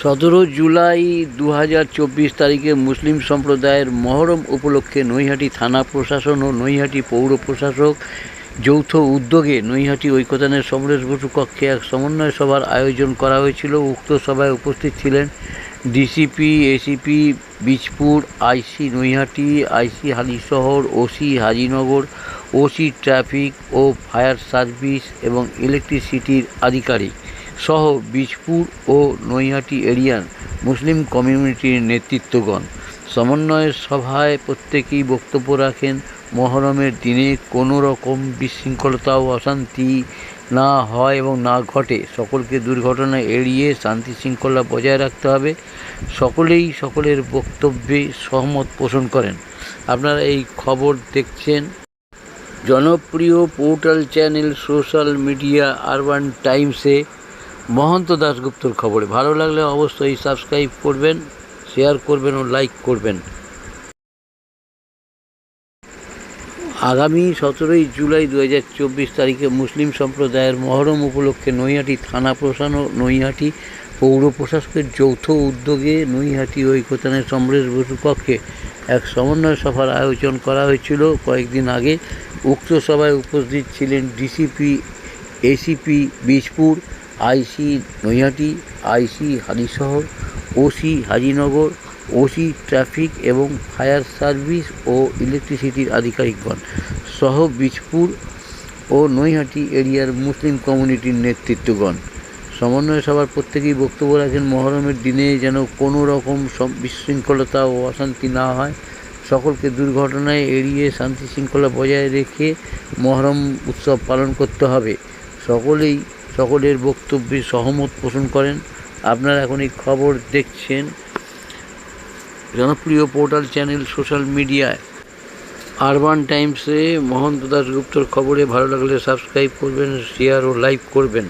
17 জুলাই 2024 তারিখে মুসলিম সম্প্রদায়ের মহরম উপলক্ষে নৈহাটি থানা প্রশাসন ও নৈহাটি পৌর প্রশাসক যৌথ উদ্যোগে নৈহাটি ঐকতানের সমরেশ বসু কক্ষে এক সমন্বয় সভার আয়োজন করা হয়েছিল। উক্ত সভায় উপস্থিত ছিলেন DCP, ACP Bijpur, IC Naihati, IC Halisahar, OC Hajinagar, OC traffic ও ফায়ার সার্ভিস এবং ইলেকট্রিসিটির আধিকারিক সহ বীজপুর ও নৈহাটি এরিয়ার মুসলিম কমিউনিটির নেতৃত্বগণ। সমন্বয় সভায় প্রত্যেকেই বক্তব্য রাখেন। মহরমের দিনে কোনো রকম বিশৃঙ্খলতা ও অশান্তি না হয় এবং না ঘটে, সকলকে দুর্ঘটনা এড়িয়ে শান্তি শৃঙ্খলা বজায় রাখতে হবে। সকলেই সকলের বক্তব্যে সহমত পোষণ করেন। আপনারা এই খবর দেখছেন জনপ্রিয় portal channel social media urban টাইমসে মহন্ত দাশগুপ্তর খবরে। ভালো লাগলে অবশ্যই সাবস্ক্রাইব করবেন, শেয়ার করবেন ও লাইক করবেন। আগামী 17 জুলাই 2024 তারিখে মুসলিম সম্প্রদায়ের মহরম উপলক্ষে নৈহাটি থানা প্রশাসন ও নৈহাটি পৌর প্রশাসকের যৌথ উদ্যোগে নৈহাটি ঐকতানের সমরেশ বসু কক্ষে এক সমন্বয় সভার আয়োজন করা হয়েছিল কয়েকদিন আগে। উক্ত সভায় উপস্থিত ছিলেন DCP, ACP Bijpur, IC Naihati, IC Halisahar, OC Hajinagar, OC traffic এবং ফায়ার সার্ভিস ও ইলেকট্রিসিটির আধিকারিকগণ সহ বীজপুর ও নৈহাটি এরিয়ার মুসলিম কমিউনিটির নেতৃত্বগণ। সমন্বয় সভার প্রত্যেকেই বক্তব্য রাখেন। মহরমের দিনে যেন কোনো রকম বিশৃঙ্খলতা ও অশান্তি না হয়, সকলকে দুর্ঘটনায় এড়িয়ে শান্তি শৃঙ্খলা বজায় রেখে মহরম উৎসব পালন করতে হবে। সকলেই সকলের বক্তব্যে সহমত পোষণ করেন। আপনারা এখন এই খবর দেখছেন জনপ্রিয় পোর্টাল চ্যানেল সোশ্যাল মিডিয়ায় আরবান টাইমসে মহন্ত দাশগুপ্তর খবরে। ভালো লাগলে সাবস্ক্রাইব করবেন, শেয়ার ও লাইক করবেন।